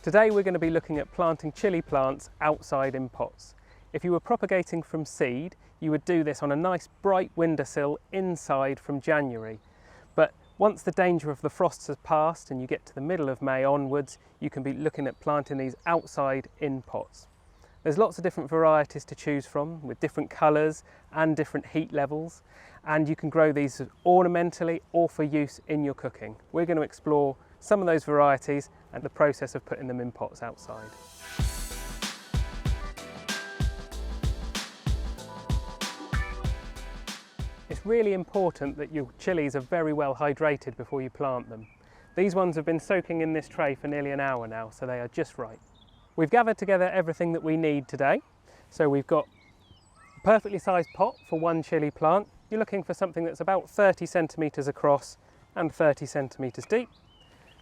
Today we're going to be looking at planting chilli plants outside in pots. If you were propagating from seed, you would do this on a nice bright windowsill inside from January. But once the danger of the frosts has passed and you get to the middle of May onwards, you can be looking at planting these outside in pots. There's lots of different varieties to choose from with different colours and different heat levels, and you can grow these ornamentally or for use in your cooking. We're going to explore some of those varieties and the process of putting them in pots outside. It's really important that your chillies are very well hydrated before you plant them. These ones have been soaking in this tray for nearly an hour now, so they are just right. We've gathered together everything that we need today. So we've got a perfectly sized pot for one chilli plant. You're looking for something that's about 30 centimetres across and 30 centimetres deep.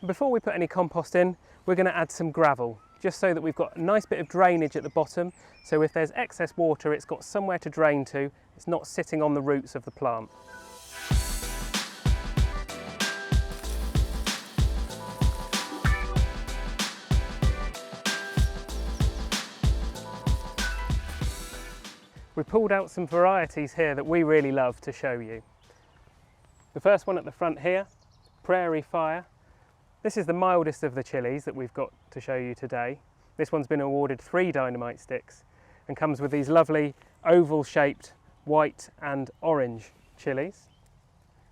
And before we put any compost in, we're going to add some gravel, just so that we've got a nice bit of drainage at the bottom. So if there's excess water, it's got somewhere to drain to. It's not sitting on the roots of the plant. We pulled out some varieties here that we really love to show you. The first one at the front here, Prairie Fire. This is the mildest of the chillies that we've got to show you today. This one's been awarded 3 dynamite sticks and comes with these lovely oval shaped white and orange chillies.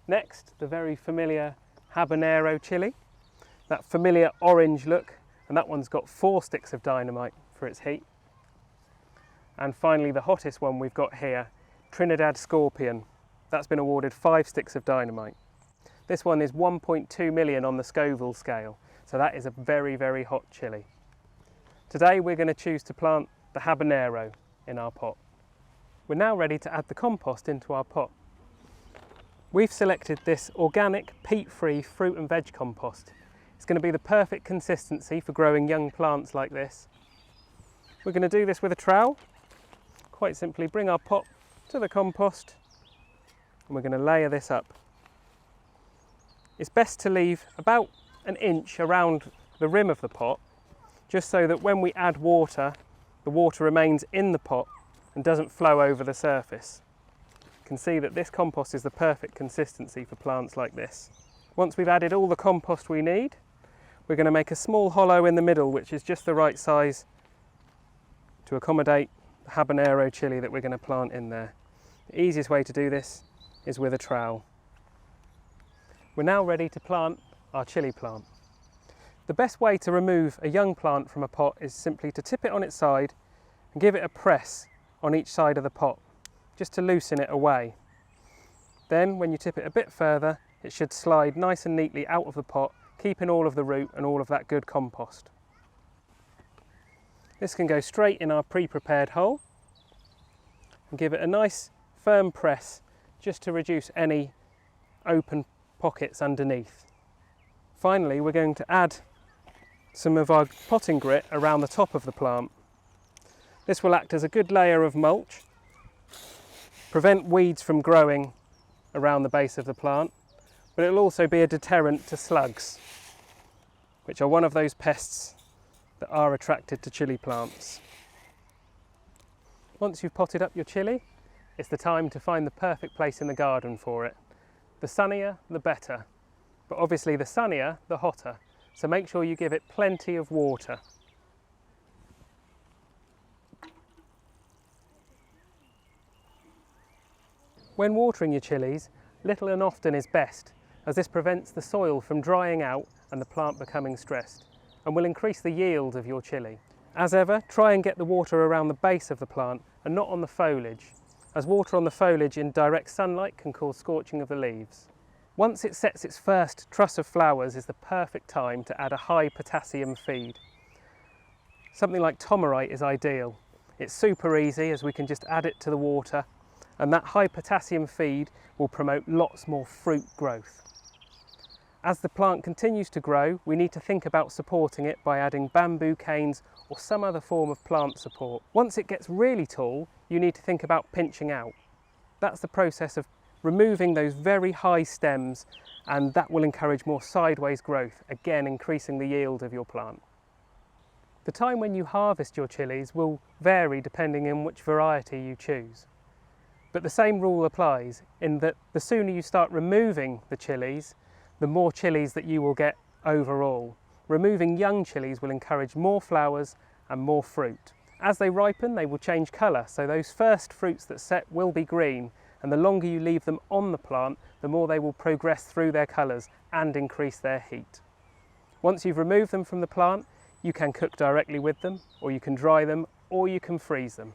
Next, the very familiar Habanero chilli, that familiar orange look, and that one's got 4 sticks of dynamite for its heat. And finally, the hottest one we've got here, Trinidad Scorpion. That's been awarded 5 sticks of dynamite. This one is 1.2 million on the Scoville scale, so that is a very, very hot chilli. Today we're going to choose to plant the Habanero in our pot. We're now ready to add the compost into our pot. We've selected this organic, peat-free fruit and veg compost. It's going to be the perfect consistency for growing young plants like this. We're going to do this with a trowel. Quite simply bring our pot to the compost and we're going to layer this up. It's best to leave about an inch around the rim of the pot, just so that when we add water, the water remains in the pot and doesn't flow over the surface. You can see that this compost is the perfect consistency for plants like this. Once we've added all the compost we need, we're going to make a small hollow in the middle, which is just the right size to accommodate the Habanero chilli that we're going to plant in there. The easiest way to do this is with a trowel. We're now ready to plant our chilli plant. The best way to remove a young plant from a pot is simply to tip it on its side and give it a press on each side of the pot, just to loosen it away. Then when you tip it a bit further, it should slide nice and neatly out of the pot, keeping all of the root and all of that good compost. This can go straight in our pre-prepared hole and give it a nice firm press just to reduce any open pockets underneath. Finally, we're going to add some of our potting grit around the top of the plant. This will act as a good layer of mulch, prevent weeds from growing around the base of the plant, but it'll also be a deterrent to slugs, which are one of those pests that are attracted to chilli plants. Once you've potted up your chilli, it's the time to find the perfect place in the garden for it. The sunnier, the better. But obviously the sunnier, the hotter. So make sure you give it plenty of water. When watering your chillies, little and often is best, as this prevents the soil from drying out and the plant becoming stressed, and will increase the yield of your chilli. As ever, try and get the water around the base of the plant and not on the foliage, as water on the foliage in direct sunlight can cause scorching of the leaves. Once it sets its first truss of flowers is the perfect time to add a high potassium feed. Something like Tomerite is ideal. It's super easy, as we can just add it to the water, and that high potassium feed will promote lots more fruit growth. As the plant continues to grow, we need to think about supporting it by adding bamboo canes or some other form of plant support. Once it gets really tall, you need to think about pinching out. That's the process of removing those very high stems, and that will encourage more sideways growth, again increasing the yield of your plant. The time when you harvest your chillies will vary depending on which variety you choose. But the same rule applies in that the sooner you start removing the chillies, the more chillies that you will get overall. Removing young chillies will encourage more flowers and more fruit. As they ripen, they will change colour, so those first fruits that set will be green, and the longer you leave them on the plant, the more they will progress through their colours and increase their heat. Once you've removed them from the plant, you can cook directly with them, or you can dry them, or you can freeze them.